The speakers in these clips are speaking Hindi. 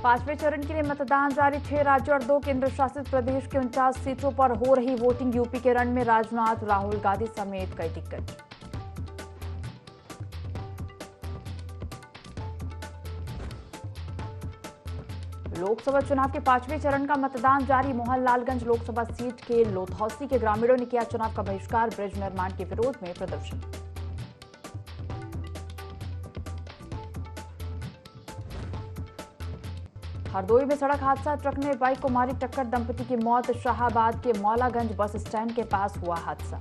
पांचवें चरण के लिए मतदान जारी। 6 राज्यों और 2 केंद्र शासित प्रदेश की 49 सीटों पर हो रही वोटिंग। यूपी के रण में राजनाथ, राहुल गांधी समेत कई दिग्गज। लोकसभा चुनाव के 5वें चरण का मतदान जारी। मोहनलालगंज लोकसभा सीट के लोथौसी के ग्रामीणों ने किया चुनाव का बहिष्कार। ब्रिज निर्माण के विरोध में प्रदर्शन। हरदोई में सड़क हादसा, ट्रक ने बाइक को मारी टक्कर, दंपति की मौत। शाहाबाद के मौलागंज बस स्टैंड के पास हुआ हादसा।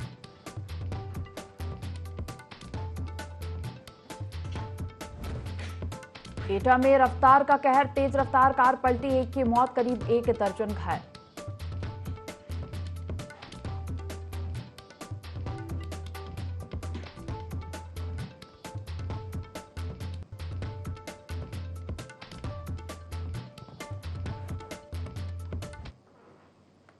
एटा में रफ्तार का कहर, तेज रफ्तार कार पलटी, एक की मौत, करीब 1 दर्जन घायल।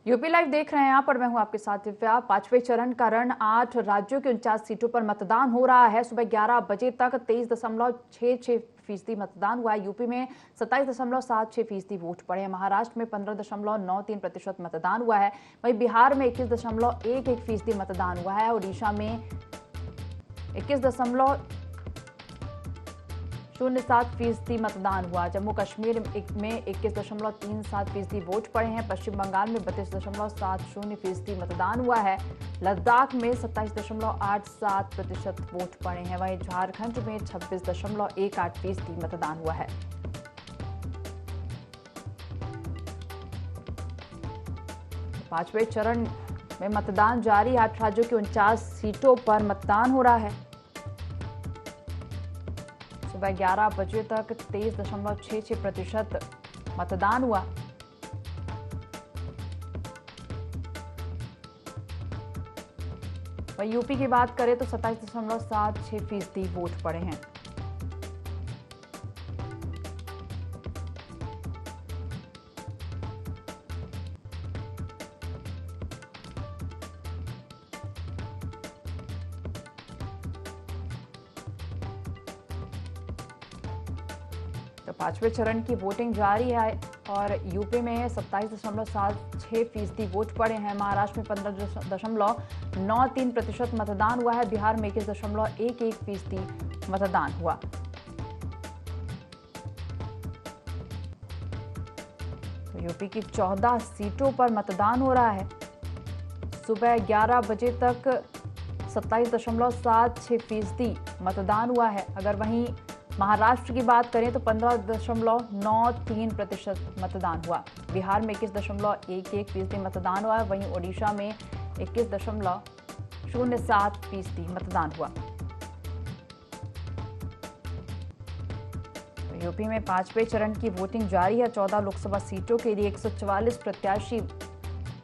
यूपी लाइव देख रहे हैं आप और मैं हूं आपके साथ दिव्या। 5वें चरण का रण 8 राज्यों की 49 सीटों पर मतदान हो रहा है। सुबह 11 बजे तक 23.66% मतदान हुआ है। यूपी में 27.76% वोट पड़े हैं। महाराष्ट्र में 15.93% मतदान हुआ है। वहीं बिहार में 21.11% मतदान हुआ है। उड़ीसा में 21.07% मतदान हुआ। जम्मू कश्मीर में 21.37% वोट पड़े हैं। पश्चिम बंगाल में 32.70% मतदान हुआ है। लद्दाख में 27.87% वोट पड़े हैं। वहीं झारखंड में 26.18% मतदान हुआ है। पांचवें चरण में मतदान जारी। 8 राज्यों की 49 सीटों पर मतदान हो रहा है। सुबह 11 बजे तक 23.66% मतदान हुआ। वहीं यूपी की बात करें तो 27.76% वोट पड़े हैं। तो 5वें चरण की वोटिंग जारी है और यूपी में 27.76% वोट पड़े हैं। महाराष्ट्र में 15.93% मतदान हुआ है। बिहार में 21.11% मतदान हुआ। तो यूपी की 14 सीटों पर मतदान हो रहा है। सुबह 11 बजे तक 27.76% मतदान हुआ है। अगर वहीं महाराष्ट्र की बात करें तो 15.93% मतदान हुआ। बिहार में 21.11% मतदान हुआ है। वहीं ओडिशा में 21.07% मतदान हुआ। तो यूपी में 5वें चरण की वोटिंग जारी है। 14 लोकसभा सीटों के लिए 144 प्रत्याशी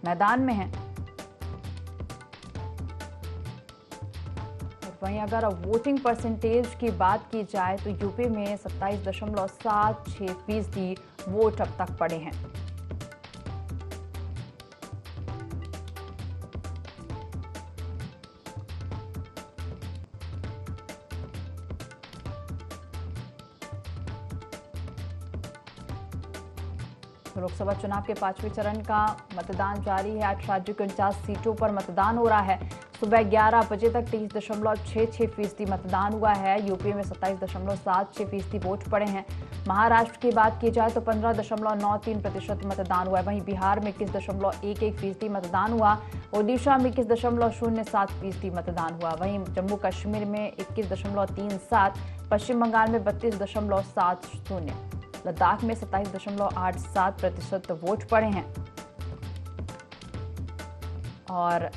मैदान में हैं। वहीं अगर वोटिंग परसेंटेज की बात की जाए तो यूपी में 27.76% वोट अब तक पड़े हैं। लोकसभा चुनाव के 5वें चरण का मतदान जारी है। 8 राज्यों की 49 सीटों पर मतदान हो रहा है। सुबह 11 बजे तक 23.66% मतदान हुआ है। यूपी में 27.76% वोट पड़े हैं। महाराष्ट्र की बात की जाए तो 15.93% मतदान हुआ है। वहीं बिहार में 21.11% मतदान हुआ। ओडिशा में 21.07% मतदान हुआ। वहीं जम्मू कश्मीर में 21.37, पश्चिम बंगाल में 32.70, लद्दाख में 27.87% वोट पड़े हैं और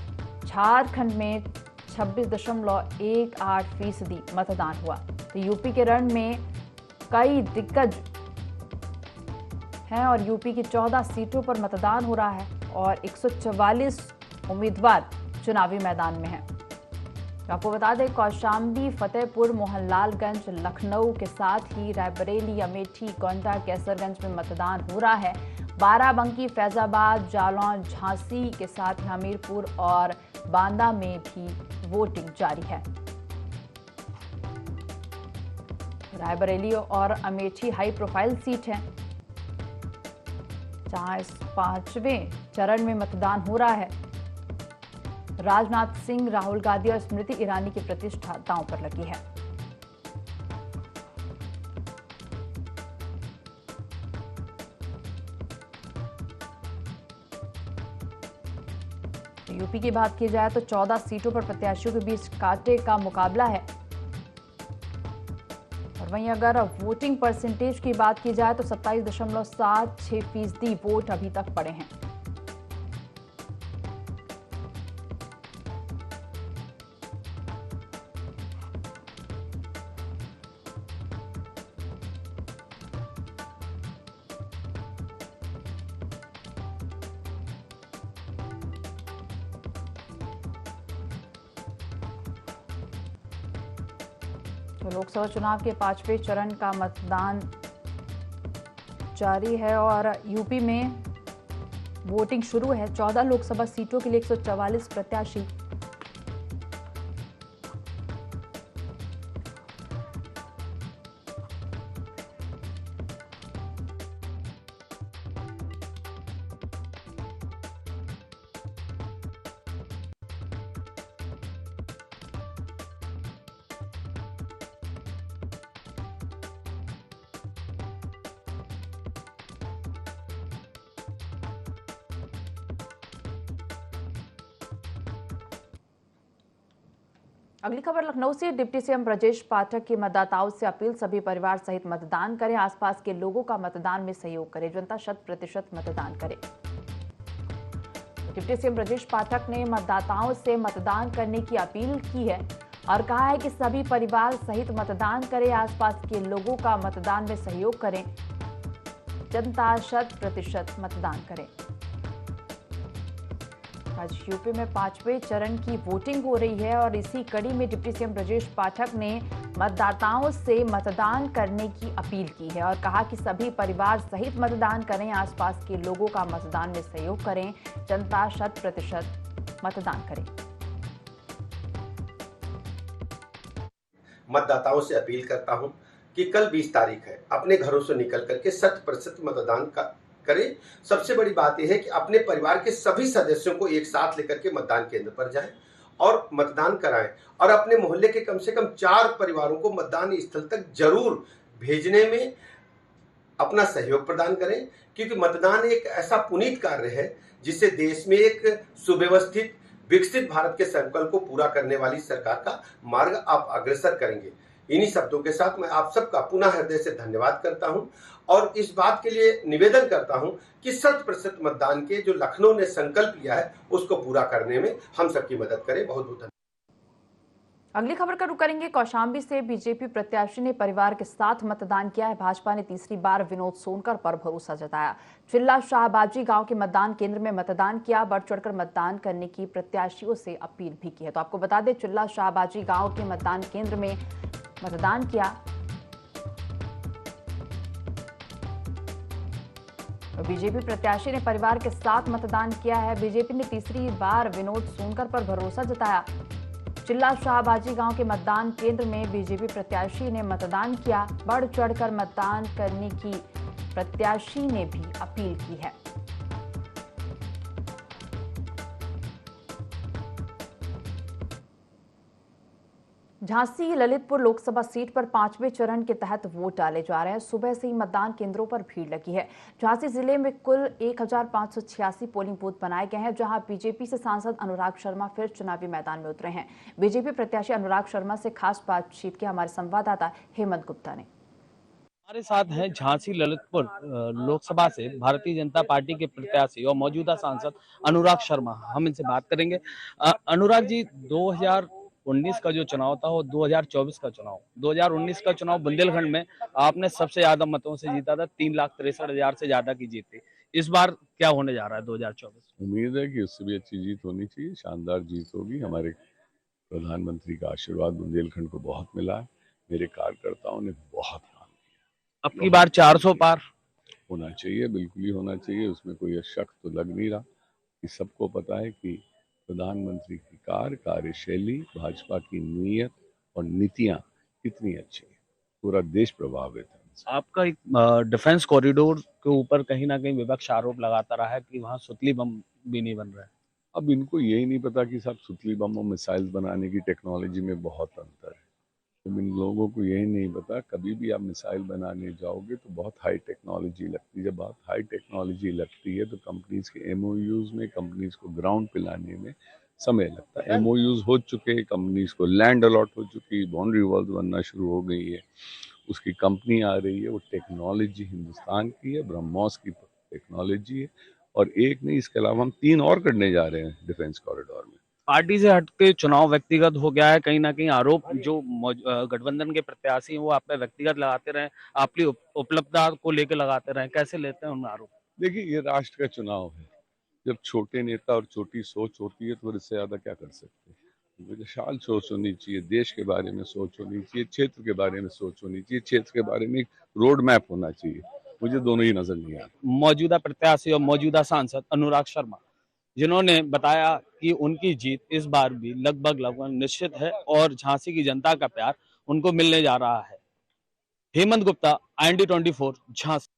झारखंड में 26.18% मतदान हुआ। तो यूपी के रण में कई दिग्गज हैं और यूपी की 14 सीटों पर मतदान हो रहा है और 144 उम्मीदवार चुनावी मैदान में हैं। आपको बता दें कौशाम्बी, फतेहपुर, मोहनलालगंज, लखनऊ के साथ ही रायबरेली, अमेठी, गोंडा, कैसरगंज में मतदान हो रहा है। बाराबंकी, फैजाबाद, जालौन, झांसी के साथ हमीरपुर और बांदा में भी वोटिंग जारी है। रायबरेली और अमेठी हाई प्रोफाइल सीट है। जहां इस 5वें चरण में मतदान हो रहा है। राजनाथ सिंह, राहुल गांधी और स्मृति ईरानी की प्रतिष्ठा दांव पर लगी है। यूपी की बात की जाए तो 14 सीटों पर प्रत्याशियों के बीच कांटे का मुकाबला है। और वहीं अगर वोटिंग परसेंटेज की बात की जाए तो 27.76% वोट अभी तक पड़े हैं। तो लोकसभा चुनाव के 5वें चरण का मतदान जारी है और यूपी में वोटिंग शुरू है। 14 लोकसभा सीटों के लिए 144 प्रत्याशी अगली खबर लखनऊ से। डिप्टी सीएम ब्रजेश पाठक की मतदाताओं से अपील, सभी परिवार सहित मतदान करें, आसपास के लोगों का मतदान में सहयोग करें, जनता 100% मतदान करे। डिप्टी सीएम ब्रजेश पाठक ने मतदाताओं से मतदान करने की अपील की है और कहा है कि सभी परिवार सहित मतदान करें, आसपास के लोगों का मतदान में सहयोग करें, जनता 100% मतदान करें। आज यूपी में 5वें चरण की वोटिंग हो रही है और इसी कड़ी में डिप्टी सीएम ब्रजेश पाठक ने मतदाताओं से मतदान करने की अपील की है और कहा कि सभी परिवार सहित मतदान करें, आसपास के लोगों का मतदान में सहयोग करें, जनता 100% मतदान करें। मतदाताओं से अपील करता हूं कि कल 20 तारीख है, अपने घरों से निकल करके 100% मतदान करें। सबसे बड़ी बात यह है कि अपने परिवार के सभी सदस्यों को एक साथ लेकर के मतदान केंद्र पर जाएं और मतदान कराएं और अपने मोहल्ले के कम से कम 4 परिवारों को मतदान स्थल तक जरूर भेजने में अपना सहयोग प्रदान करें, क्योंकि मतदान एक ऐसा पुनीत कार्य है जिससे देश में एक सुव्यवस्थित विकसित भारत के संकल्प को पूरा करने वाली सरकार का मार्ग आप अग्रसर करेंगे। इन्हीं शब्दों के साथ मैं आप सबका पुनः हृदय से धन्यवाद करता हूं और इस बात के लिए निवेदन करता हूं कि 100% मतदान के जो लखनऊ ने संकल्प लिया है उसको पूरा करने में हम सबकी मदद करें। बहुत बहुत धन्यवाद। अगली खबर का रुख करेंगे कौशाम्बी से। बीजेपी प्रत्याशी ने परिवार के साथ मतदान किया है। भाजपा ने तीसरी बार विनोद सोनकर पर भरोसा जताया। चिल्ला शाहबाजी गांव के मतदान केंद्र में मतदान किया, बढ़ चढ़कर मतदान करने की प्रत्याशियों से अपील भी की है। तो आपको बता दें, चिल्ला शाहबाजी गांव के मतदान केंद्र में मतदान किया। बीजेपी प्रत्याशी ने परिवार के साथ मतदान किया है। बीजेपी ने तीसरी बार विनोद सोनकर पर भरोसा जताया। चिल्ला शाहबाजी गांव के मतदान केंद्र में बीजेपी प्रत्याशी ने मतदान किया, बढ़ चढ़कर मतदान करने की प्रत्याशी ने भी अपील की है। झांसी ललितपुर लोकसभा सीट पर 5वें चरण के तहत वोट डाले जा रहे हैं। सुबह से ही मतदान केंद्रों पर भीड़ लगी है। झांसी जिले में कुल 1586 पोलिंग बूथ बनाए गए हैं, जहां बीजेपी से सांसद अनुराग शर्मा फिर चुनावी मैदान में उतरे हैं। बीजेपी प्रत्याशी अनुराग शर्मा से खास बातचीत की हमारे संवाददाता हेमंत गुप्ता ने। हमारे साथ हैं झांसी ललितपुर लोकसभा से भारतीय जनता पार्टी के प्रत्याशी और मौजूदा सांसद अनुराग शर्मा। हम इनसे बात करेंगे। अनुराग जी, 2019 का जो चुनाव था वो 2024 का चुनाव, 2019 का चुनाव बुंदेलखंड में आपने सबसे ज्यादा मतों से जीता था, 3,63,000 से ज्यादा की जीत थी। इस बार क्या होने जा रहा है 2024? उम्मीद है कि उससे भी अच्छी जीत होनी चाहिए, शानदार जीत होगी। हमारे प्रधानमंत्री का आशीर्वाद बुंदेलखंड को बहुत मिला है। मेरे कार्यकर्ताओं ने बहुत काम किया। अब की बार 400 पार होना चाहिए, बिल्कुल ही होना चाहिए, उसमें कोई शक तो लग नहीं रहा। कि सबको पता है कि प्रधानमंत्री की कार्यशैली, भाजपा की नीयत और नीतियां कितनी अच्छी है। पूरा देश प्रभावित है। आपका एक डिफेंस कॉरिडोर के ऊपर कहीं ना कहीं विपक्ष आरोप लगाता रहा है कि वहाँ सुतली बम भी नहीं बन रहा है। अब इनको यही नहीं पता कि साहब सुतली बम और मिसाइल बनाने की टेक्नोलॉजी में बहुत अंतर है। तो इन लोगों को यही नहीं पता, कभी भी आप मिसाइल बनाने जाओगे तो बहुत हाई टेक्नोलॉजी लगती है। जब बहुत हाई टेक्नोलॉजी लगती है तो कंपनीज के एमओयूज में, कंपनीज को ग्राउंड पे लाने में समय लगता है। एमओयूज हो चुके हैं, कंपनीज को लैंड अलॉट हो चुकी, बाउंड्री वॉल्स बनना शुरू हो गई है, उसकी कंपनी आ रही है। वो टेक्नोलॉजी हिंदुस्तान की है, ब्रह्मोस की टेक्नोलॉजी है। और एक नहीं, इसके अलावा हम 3 और करने जा रहे हैं डिफेंस कॉरिडोर में। पार्टी से हटके चुनाव व्यक्तिगत हो गया है, कहीं ना कहीं आरोप जो गठबंधन के प्रत्याशी हैं वो आप पे व्यक्तिगत लगाते रहे, आपकी उपलब्धता को लेकर लगाते रहे, कैसे लेते हैं उन आरोप? देखिए, ये राष्ट्र का चुनाव है। जब छोटे नेता और छोटी सोच होती है तो इससे ज्यादा क्या कर सकते हैं। विशाल सोच होनी चाहिए, देश के बारे में सोच होनी चाहिए, क्षेत्र के बारे में सोच होनी चाहिए, क्षेत्र के बारे में एक रोड मैप होना चाहिए। मुझे दोनों ही नजर नहीं आते। मौजूदा प्रत्याशी और मौजूदा सांसद अनुराग शर्मा, जिन्होंने बताया कि उनकी जीत इस बार भी लगभग निश्चित है और झांसी की जनता का प्यार उनको मिलने जा रहा है। हेमंत गुप्ता, IND 24, झांसी।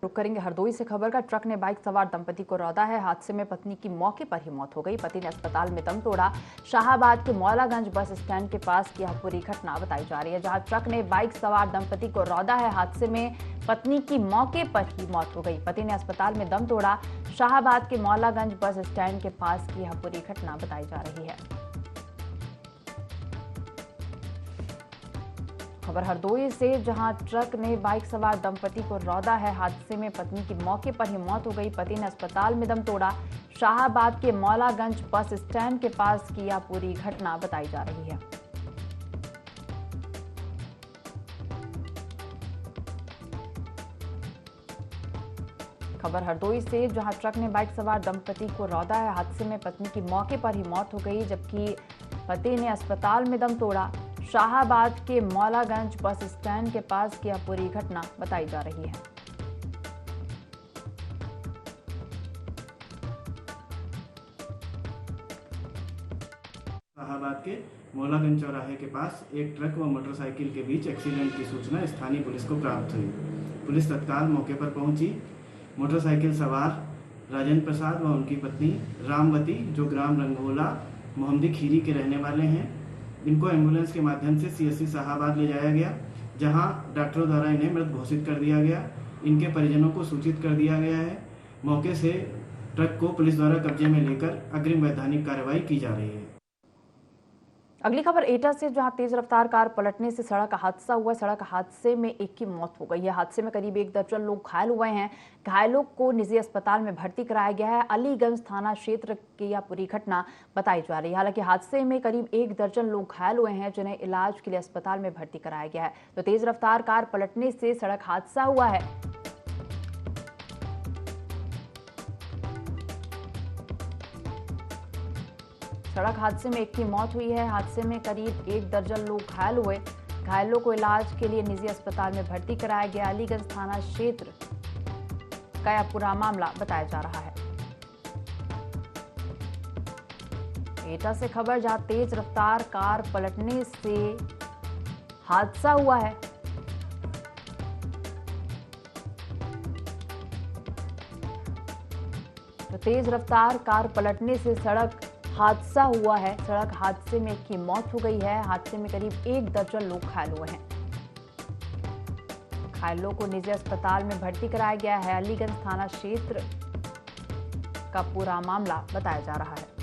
रुक करेंगे हरदोई से खबर का। ट्रक ने बाइक सवार दंपति को रौंदा है। हादसे में पत्नी की मौके पर ही मौत हो गई। पति ने अस्पताल में दम तोड़ा। शाहाबाद के मौलागंज बस स्टैंड के पास की यह पूरी घटना बताई जा रही है, जहां ट्रक ने बाइक सवार दंपति को रौंदा है। हादसे में पत्नी की मौके पर ही मौत हो गई। पति ने अस्पताल में दम तोड़ा। शाहाबाद के मौलागंज बस स्टैंड के पास की यह पूरी घटना बताई जा रही है। खबर हरदोई से, जहां ट्रक ने बाइक सवार दंपति को रौंदा है। हादसे में पत्नी की मौके पर ही मौत हो गई। पति ने अस्पताल में दम तोड़ा। शाहाबाद के मौलागंज बस स्टैंड के पास की यह पूरी घटना बताई जा रही है। खबर हरदोई से, जहां ट्रक ने बाइक सवार दंपति को रौंदा है। हादसे में पत्नी की मौके पर ही मौत हो गई, जबकि पति ने अस्पताल में दम तोड़ा। शाहाबाद के मौलागंज बस स्टैंड के पास की यह पूरी घटना बताई जा रही है। शाहाबाद के मौलागंज चौराहे के पास एक ट्रक व मोटरसाइकिल के बीच एक्सीडेंट की सूचना स्थानीय पुलिस को प्राप्त हुई। पुलिस तत्काल मौके पर पहुंची। मोटरसाइकिल सवार राजेंद्र प्रसाद व उनकी पत्नी रामवती, जो ग्राम रंगोला मोहम्मदी खीरी के रहने वाले हैं, इनको एम्बुलेंस के माध्यम से CSC शाहाबाद ले जाया गया, जहां डॉक्टरों द्वारा इन्हें मृत घोषित कर दिया गया। इनके परिजनों को सूचित कर दिया गया है। मौके से ट्रक को पुलिस द्वारा कब्जे में लेकर अग्रिम वैधानिक कार्रवाई की जा रही है। अगली खबर एटा से, जहां तेज रफ्तार कार पलटने से सड़क हादसा हुआ। सड़क हादसे में एक की मौत हो गई है। हादसे में करीब 1 दर्जन लोग घायल हुए हैं। घायलों को निजी अस्पताल में भर्ती कराया गया है। अलीगंज थाना क्षेत्र की यह पूरी घटना बताई जा रही है। हालांकि हादसे में करीब 1 दर्जन लोग घायल हुए हैं, जिन्हें इलाज के लिए अस्पताल में भर्ती कराया गया है। तो तेज रफ्तार कार पलटने से सड़क हादसा हुआ है। सड़क हादसे में एक की मौत हुई है। हादसे में करीब 1 दर्जन लोग घायल हुए। घायलों को इलाज के लिए निजी अस्पताल में भर्ती कराया गया। अलीगंज थाना क्षेत्र का यह पूरा मामला बताया जा रहा है। एटा से खबर, जहां तेज रफ्तार कार पलटने से हादसा हुआ है। तो तेज रफ्तार कार पलटने से सड़क हादसा हुआ है। सड़क हादसे में एक की मौत हो गई है। हादसे में करीब 1 दर्जन लोग घायल हुए हैं। घायलों को निजी अस्पताल में भर्ती कराया गया है। अलीगंज थाना क्षेत्र का पूरा मामला बताया जा रहा है।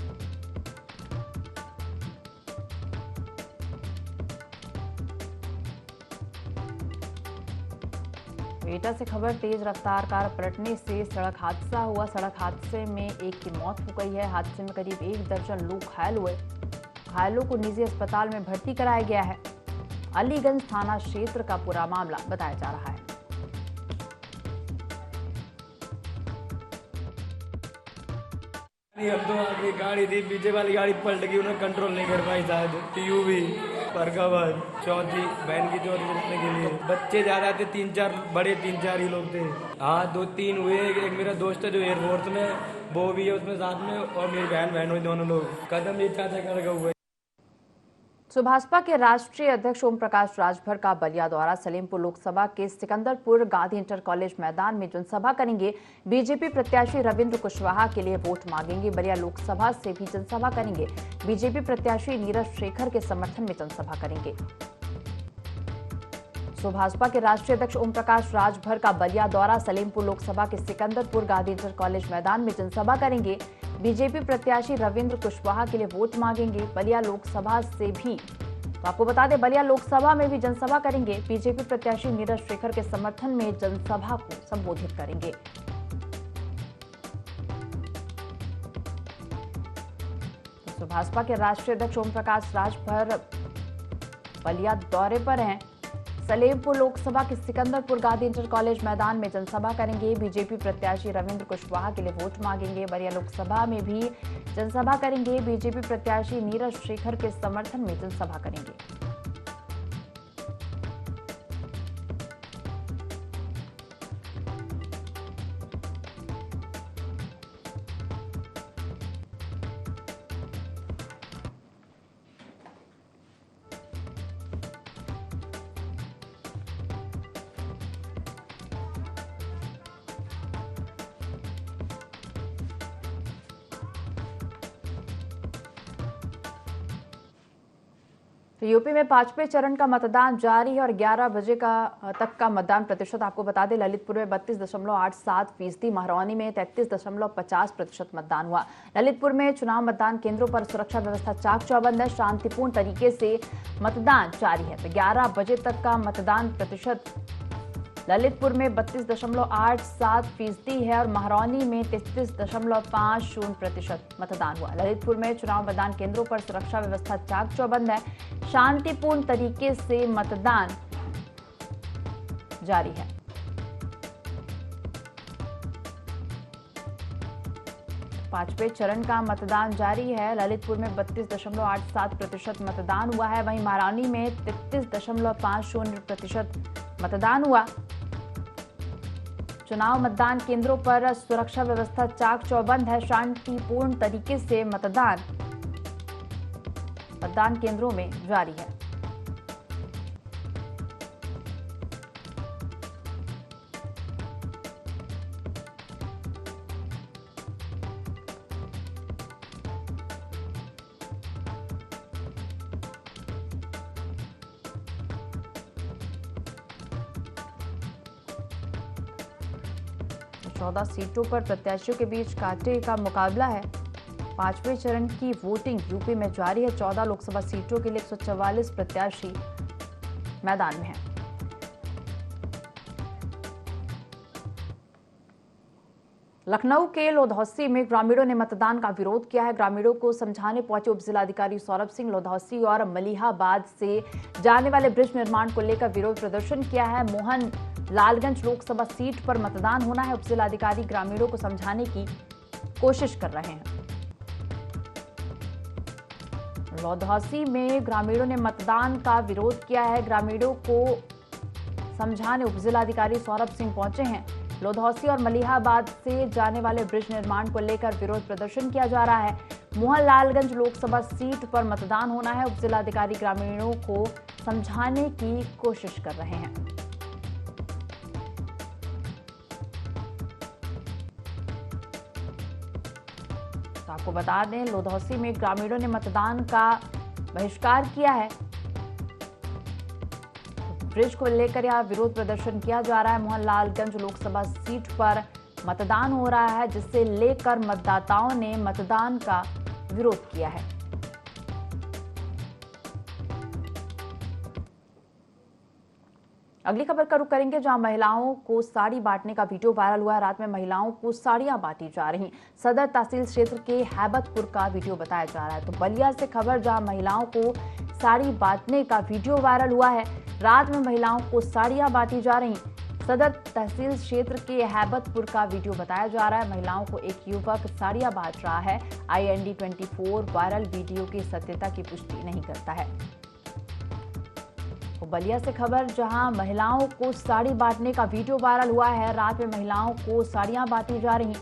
एटा से खबर, तेज रफ्तार कार पलटने से सड़क हादसा हुआ। सड़क हादसे में एक की मौत हो गई है। हादसे में करीब 1 दर्जन लोग घायल हुए। घायलों को निजी अस्पताल में भर्ती कराया गया है। अलीगंज थाना क्षेत्र का पूरा मामला बताया जा रहा है। हम तो आगे गाड़ी थी, पीछे वाली गाड़ी पलट गई, उन्होंने कंट्रोल नहीं कर पाई। शायद TUV फरकाबाद चौथी बहन की चौथी देखने के लिए बच्चे ज्यादा थे, 3-4 बड़े 3-4 ही लोग थे। हाँ 2-3 हुए। एक मेरा दोस्त है जो एयरफोर्स में, वो भी है उसमें साथ में, और मेरी बहन हुई, दोनों लोग कदम ये चाचा कर हुए। तो भाजपा के राष्ट्रीय अध्यक्ष ओम प्रकाश राजभर का बलिया दौरा। सलेमपुर लोकसभा के सिकंदरपुर गांधी इंटर कॉलेज मैदान में जनसभा करेंगे। बीजेपी प्रत्याशी रविंद्र कुशवाहा के लिए वोट मांगेंगे। बलिया लोकसभा से भी जनसभा करेंगे। बीजेपी प्रत्याशी नीरज शेखर के समर्थन में जनसभा करेंगे। तो भाजपा के राष्ट्रीय अध्यक्ष ओम प्रकाश राजभर का बलिया दौरा। सलेमपुर लोकसभा के सिकंदरपुर गांधी इंटर कॉलेज मैदान में जनसभा करेंगे। बीजेपी प्रत्याशी रविंद्र कुशवाहा के लिए वोट मांगेंगे। बलिया लोकसभा से भी तो आपको बता दें, बलिया लोकसभा में भी जनसभा करेंगे। बीजेपी प्रत्याशी नीरज शेखर के समर्थन में जनसभा को संबोधित करेंगे। तो भाजपा के राष्ट्रीय अध्यक्ष ओम प्रकाश राजभर बलिया दौरे पर हैं। सलेमपुर लोकसभा के सिकंदरपुर गांधी इंटर कॉलेज मैदान में जनसभा करेंगे। बीजेपी प्रत्याशी रविंद्र कुशवाहा के लिए वोट मांगेंगे। बलिया लोकसभा में भी जनसभा करेंगे। बीजेपी प्रत्याशी नीरज शेखर के समर्थन में जनसभा करेंगे। तो यूपी में 5वें चरण का मतदान जारी है और 11 बजे तक का मतदान प्रतिशत आपको बता दें, ललितपुर में 32.87%, महरौनी में 33.50% मतदान हुआ। ललितपुर में चुनाव मतदान केंद्रों पर सुरक्षा व्यवस्था चाक चौबंद है। शांतिपूर्ण तरीके से मतदान जारी है। तो 11 बजे तक का मतदान प्रतिशत ललितपुर में 32.87% है और महरौनी में 33.50% मतदान हुआ। ललितपुर में चुनाव मतदान केंद्रों पर सुरक्षा व्यवस्था चाक चौबंद है। शांतिपूर्ण तरीके से मतदान जारी है। पांचवें चरण का मतदान जारी है। ललितपुर में 32.87% मतदान हुआ है। वहीं महरौनी में 33.50% मतदान हुआ। चुनाव मतदान केंद्रों पर सुरक्षा व्यवस्था चाक चौबंद है। शांतिपूर्ण तरीके से मतदान केंद्रों में जारी है। चौदह सीटों पर प्रत्याशियों के बीच कांटे का मुकाबला है। पांचवें चरण की वोटिंग यूपी में जारी है। 14 लोकसभा सीटों के लिए 144 प्रत्याशी मैदान में हैं। लखनऊ के लोधौसी में ग्रामीणों ने मतदान का विरोध किया है। ग्रामीणों को समझाने पहुंचे उप जिलाधिकारी सौरभ सिंह। लोधौसी और मलिहाबाद से जाने वाले ब्रिज निर्माण को लेकर विरोध प्रदर्शन किया है। मोहन लालगंज लोकसभा सीट पर मतदान होना है। उप जिलाधिकारी ग्रामीणों को समझाने की कोशिश कर रहे हैं। लोधौसी में ग्रामीणों ने मतदान का विरोध किया है। ग्रामीणों को समझाने उप जिलाधिकारी सौरभ सिंह पहुंचे हैं। लोधौसी और मलिहाबाद से जाने वाले ब्रिज निर्माण को लेकर विरोध प्रदर्शन किया जा रहा है। मोहनलालगंज लोकसभा सीट पर मतदान होना है। उप जिलाधिकारी ग्रामीणों को समझाने की कोशिश कर रहे हैं। तो आपको बता दें, लोधौसी में ग्रामीणों ने मतदान का बहिष्कार किया है। ब्रिज को लेकर यह विरोध प्रदर्शन किया जा रहा है। मोहनलालगंज लोकसभा सीट पर मतदान हो रहा है, जिसे लेकर मतदाताओं ने मतदान का विरोध किया है। अगली खबर का रुख करेंगे, जहां महिलाओं को साड़ी बांटने का वीडियो वायरल हुआ है। रात में महिलाओं को साड़ियां बांटी जा रही। सदर तहसील क्षेत्र के हैबतपुर का वीडियो बताया जा रहा है। तो बलिया से खबर, जहां महिलाओं को साड़ी बांटने का वीडियो वायरल हुआ है। रात में महिलाओं को साड़ियां बांटी जा रही। सदर तहसील क्षेत्र के हैबतपुर का वीडियो बताया जा रहा है। महिलाओं को एक युवक साड़ियां बांट रहा है। IND24 वायरल वीडियो की सत्यता की पुष्टि नहीं करता है। तो बलिया से खबर, जहां महिलाओं को साड़ी बांटने का वीडियो वायरल हुआ है। रात में महिलाओं को साड़ियां बांटी जा रही।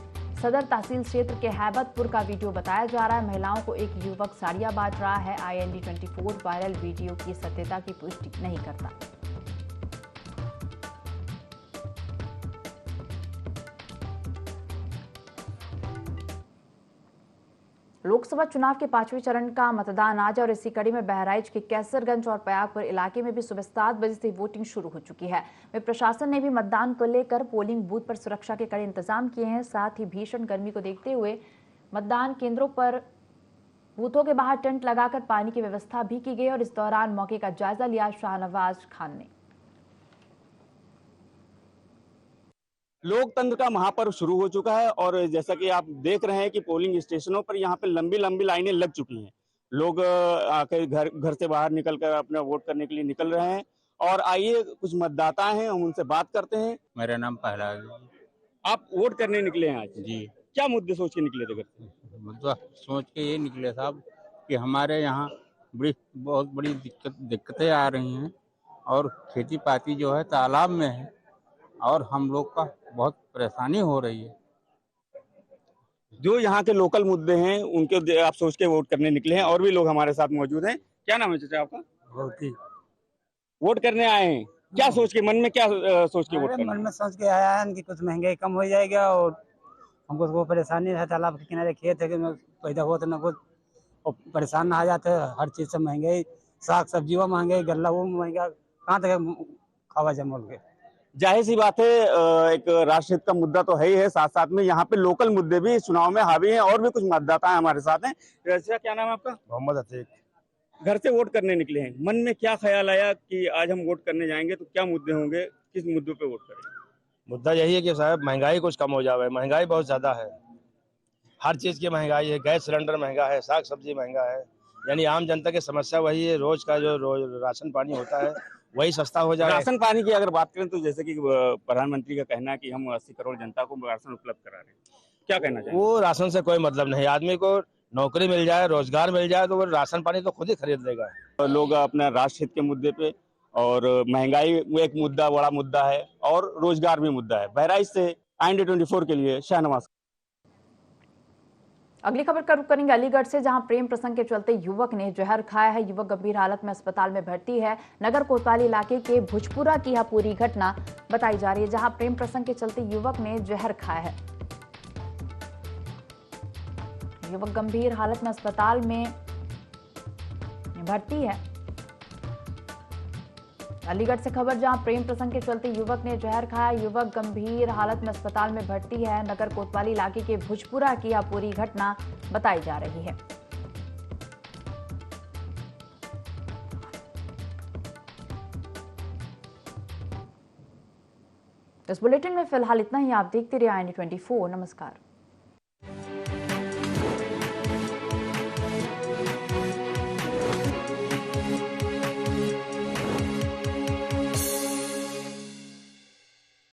सदर तहसील क्षेत्र के हैबतपुर का वीडियो बताया जा रहा है। महिलाओं को एक युवक साड़ियां बांट रहा है। IND24 वायरल वीडियो की सत्यता की पुष्टि नहीं करता। लोकसभा चुनाव के 5वें चरण का मतदान आज और इसी कड़ी में बहराइच के कैसरगंज और पयागपुर इलाके में भी सुबह 7 बजे से वोटिंग शुरू हो चुकी है। वहीं प्रशासन ने भी मतदान को लेकर पोलिंग बूथ पर सुरक्षा के कड़े इंतजाम किए हैं। साथ ही भीषण गर्मी को देखते हुए मतदान केंद्रों पर बूथों के बाहर टेंट लगाकर पानी की व्यवस्था भी की गई और इस दौरान मौके का जायजा लिया शाहनवाज खान ने। लोकतंत्र का महापर्व शुरू हो चुका है और जैसा कि आप देख रहे हैं कि पोलिंग स्टेशनों पर यहाँ पे लंबी लंबी लाइनें लग चुकी हैं। लोग आकर घर से बाहर निकलकर अपना वोट करने के लिए निकल रहे हैं। और आइए कुछ मतदाता हैं, हम उनसे बात करते हैं। मेरा नाम पहला। आप वोट करने निकले हैं आज? जी। क्या मुद्दे सोच के निकले थे? मुद्दा सोच के ये निकले साहब कि हमारे यहाँ बहुत बड़ी दिक्कतें आ रही हैं और खेती पाती जो है तालाब में है और हम लोग का बहुत परेशानी हो रही है। जो यहाँ के लोकल मुद्दे हैं उनके आप सोच के वोट करने निकले हैं। और भी लोग हमारे साथ मौजूद हैं। क्या नाम है चाचा आपका? बहुत ही वोट करने आए हैं, क्या सोच के, मन में क्या सोच के वोट करने? मन में सोच के आया है कि कुछ महंगाई कम हो जाएगा और हमको वो परेशानी है। तालाब के किनारे खेत है कि पैदा हो तो न कुछ और परेशान ना आ जाते। हर चीज से महंगाई, साग सब्जी वो महंगाई, गल्ला वो महंगा, कहाँ तक खावा जमोल के। जाहिर सी बात है, एक राष्ट्रहित का मुद्दा तो है ही है, साथ साथ में यहाँ पे लोकल मुद्दे भी चुनाव में हावी हैं। और भी कुछ मतदाता हैं हमारे साथ हैं। क्या नाम है आपका? मोहम्मद अतीक। घर से वोट करने निकले हैं, मन में क्या ख्याल आया कि आज हम वोट करने जाएंगे तो क्या मुद्दे होंगे, किस मुद्दों पे वोट करें? मुद्दा यही है कि साहब महंगाई कुछ कम हो जाए। महंगाई बहुत ज्यादा है, हर चीज की महंगाई है। गैस सिलेंडर महंगा है, साग सब्जी महंगा है। यानी आम जनता की समस्या वही है। रोज का जो राशन पानी होता है वही सस्ता हो जाए। राशन पानी की अगर बात करें तो जैसे कि प्रधानमंत्री का कहना है कि हम 80 करोड़ जनता को राशन उपलब्ध करा रहे हैं, क्या कहना चाहिए? वो राशन से कोई मतलब नहीं। आदमी को नौकरी मिल जाए, रोजगार मिल जाए तो वो राशन पानी तो खुद ही खरीद लेगा। लोग अपना राष्ट्रहित के मुद्दे पे और महंगाई एक मुद्दा, बड़ा मुद्दा है और रोजगार भी मुद्दा है। बहराइच से IND24 के लिए शाहनवाज। अगली खबर का रुख करेंगे अलीगढ़ से, जहां प्रेम प्रसंग के चलते युवक ने जहर खाया है। युवक गंभीर हालत में अस्पताल में भर्ती है। नगर कोतवाली इलाके के भुजपुरा की यह पूरी घटना बताई जा रही है, जहां प्रेम प्रसंग के चलते युवक ने जहर खाया है। युवक गंभीर हालत में अस्पताल में भर्ती है। अलीगढ़ से खबर, जहां प्रेम प्रसंग के चलते युवक ने जहर खाया। युवक गंभीर हालत में अस्पताल में भर्ती है। नगर कोतवाली इलाके के भुजपुरा की यह पूरी घटना बताई जा रही है। इस बुलेटिन में फिलहाल इतना ही। आप देखते रहिए IND24। नमस्कार।